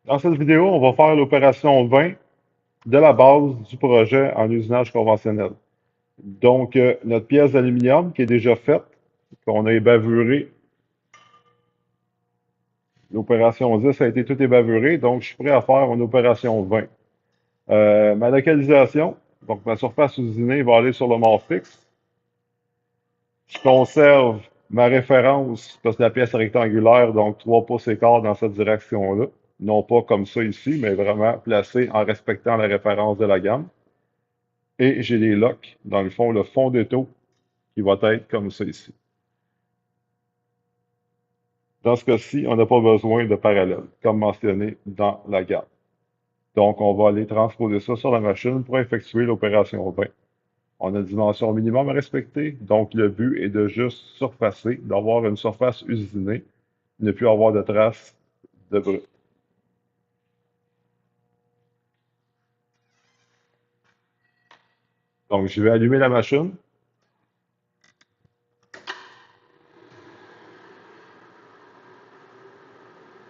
Dans cette vidéo, on va faire l'opération 20 de la base du projet en usinage conventionnel. Donc, notre pièce d'aluminium qui est déjà faite, qu'on a ébavurée, l'opération 10 a été toute ébavurée, donc je suis prêt à faire une opération 20. Ma localisation, donc ma surface usinée va aller sur le mort fixe. Je conserve ma référence, parce que la pièce est rectangulaire, donc 3 pouces et quart dans cette direction-là. Non pas comme ça ici, mais vraiment placé en respectant la référence de la gamme. Et j'ai les locks, dans le fond d'étau qui va être comme ça ici. Dans ce cas-ci, on n'a pas besoin de parallèle, comme mentionné dans la gamme. Donc, on va aller transposer ça sur la machine pour effectuer l'opération 20. On a une dimension minimum à respecter, donc le but est de juste surfacer, d'avoir une surface usinée, ne plus avoir de traces de brut. Donc, je vais allumer la machine.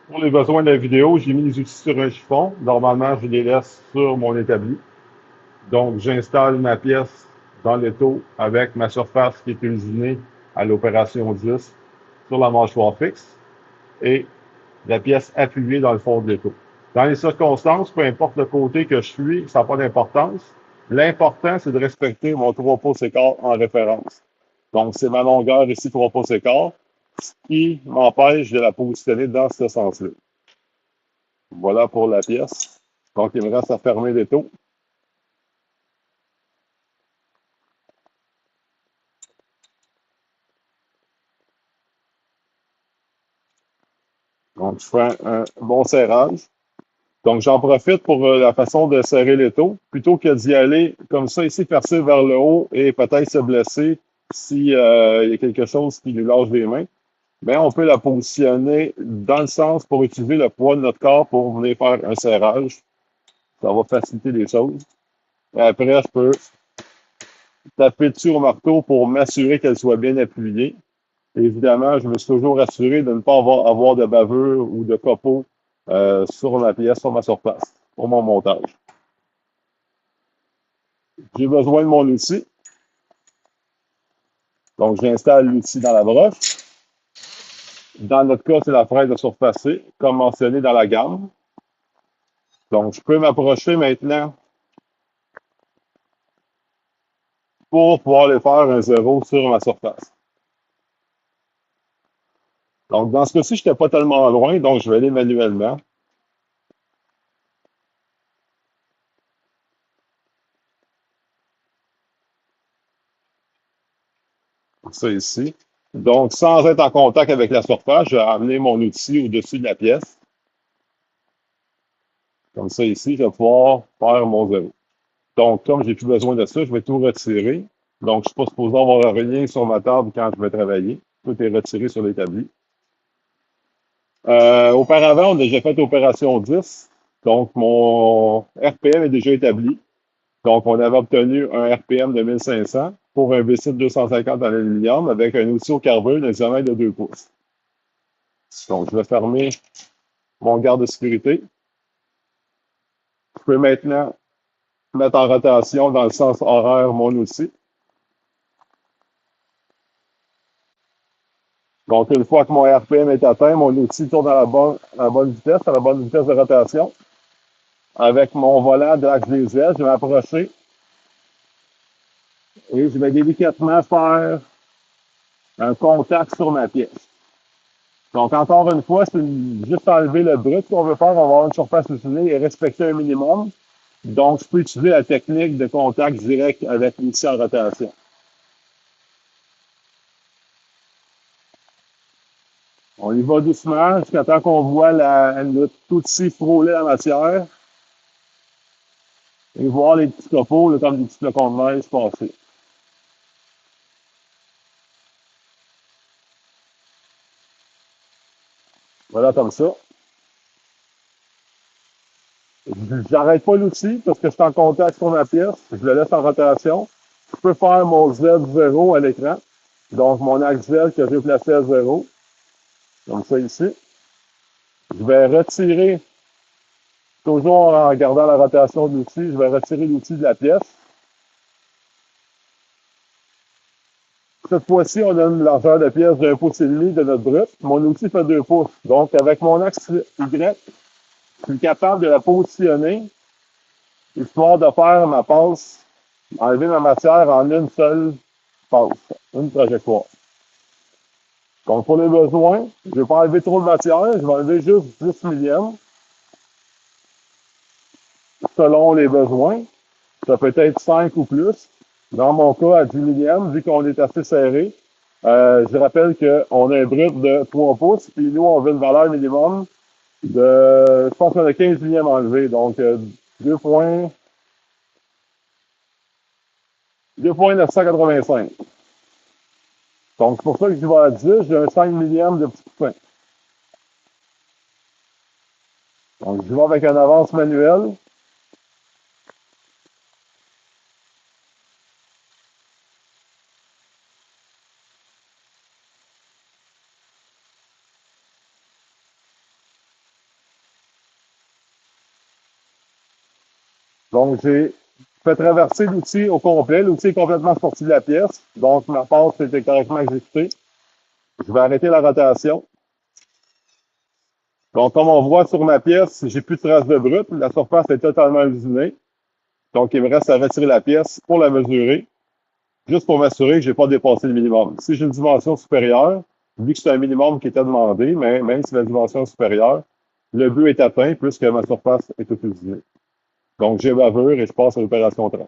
Pour les besoins de la vidéo, j'ai mis les outils sur un chiffon. Normalement, je les laisse sur mon établi. Donc, j'installe ma pièce dans l'étau avec ma surface qui est usinée à l'opération 10 sur la mâchoire fixe et la pièce appuyée dans le fond de l'étau. Dans les circonstances, peu importe le côté que je suis, ça n'a pas d'importance. L'important, c'est de respecter mon 3 pouces et quart en référence. Donc, c'est ma longueur ici, 3 pouces et quart, ce qui m'empêche de la positionner dans ce sens-là. Voilà pour la pièce. Donc, il me reste à fermer l'étau. Donc, je fais un bon serrage. Donc, j'en profite pour la façon de serrer l'étau. Plutôt que d'y aller comme ça, ici, percer vers le haut et peut-être se blesser s'il y a quelque chose qui lui lâche les mains, bien, on peut la positionner dans le sens pour utiliser le poids de notre corps pour venir faire un serrage. Ça va faciliter les choses. Et après, je peux taper dessus au marteau pour m'assurer qu'elle soit bien appuyée. Évidemment, je me suis toujours assuré de ne pas avoir de bavure ou de copeaux sur ma pièce, sur ma surface, pour mon montage. J'ai besoin de mon outil. Donc, j'installe l'outil dans la broche. Dans notre cas, c'est la fraise de surfacé, comme mentionné dans la gamme. Donc, je peux m'approcher maintenant pour pouvoir aller faire un zéro sur ma surface. Donc, dans ce cas-ci, je n'étais pas tellement loin, donc je vais aller manuellement. Ça ici. Donc, sans être en contact avec la surface, je vais amener mon outil au-dessus de la pièce. Comme ça ici, je vais pouvoir faire mon zéro. Donc, comme j'ai plus besoin de ça, je vais tout retirer. Donc, je ne suis pas supposé avoir rien sur ma table quand je vais travailler. Tout est retiré sur l'établi. Auparavant, on a déjà fait l'opération 10. Donc, mon RPM est déjà établi. Donc, on avait obtenu un RPM de 1500 pour un V6 250 en aluminium avec un outil au carbone d'un diamètre de 2 pouces. Donc, je vais fermer mon garde de sécurité. Je peux maintenant mettre en rotation dans le sens horaire mon outil. Donc, une fois que mon RPM est atteint, mon outil tourne à la bonne vitesse, à la bonne vitesse de rotation. Avec mon volant de l'axe des ailes, je vais m'approcher et je vais délicatement faire un contact sur ma pièce. Donc, encore une fois, c'est juste enlever le brut qu'on veut faire. On va avoir une surface usinée et respecter un minimum. Donc, je peux utiliser la technique de contact direct avec l'outil en rotation. On y va doucement jusqu'à temps qu'on voit notre outil frôler la matière et voir les petits copeaux, là, comme des petits flocons de neige passer. Voilà comme ça. J'arrête pas l'outil parce que je suis en contact sur ma pièce. Je le laisse en rotation. Je peux faire mon Z0 à l'écran. Donc, mon axe Z que j'ai placé à 0. Comme ça ici. Je vais retirer Toujours en gardant la rotation de l'outil, je vais retirer l'outil de la pièce. Cette fois-ci, on a une largeur de pièce d'1,5 pouce de notre brut. Mon outil fait 2 pouces. Donc, avec mon axe Y, je suis capable de la positionner, histoire de faire ma passe, enlever ma matière en une seule passe, une trajectoire. Donc, pour les besoins, je ne vais pas enlever trop de matière, je vais enlever juste 10 millièmes, selon les besoins. Ça peut être 5 ou plus. Dans mon cas, à 10 millièmes, vu qu'on est assez serré, je rappelle qu'on a un brut de 3 pouces, puis nous, on veut une valeur minimum de, je pense qu'on a 15 millièmes enlevés, donc 2,985. Donc, c'est pour ça que je vais à 10, j'ai un 5 millièmes de petit poussin. Donc, je vais avec un avance manuel. Donc, j'ai fait traverser l'outil au complet. L'outil est complètement sorti de la pièce. Donc, ma passe était correctement exécutée. Je vais arrêter la rotation. Donc, comme on voit sur ma pièce, j'ai plus de traces de brut. La surface est totalement usinée. Donc, il me reste à retirer la pièce pour la mesurer, juste pour m'assurer que je n'ai pas dépassé le minimum. Si j'ai une dimension supérieure, vu que c'est un minimum qui était demandé, mais même si la dimension est supérieure, le but est atteint puisque ma surface est toute usinée. Donc, j'ai bavure et je passe à l'opération 30.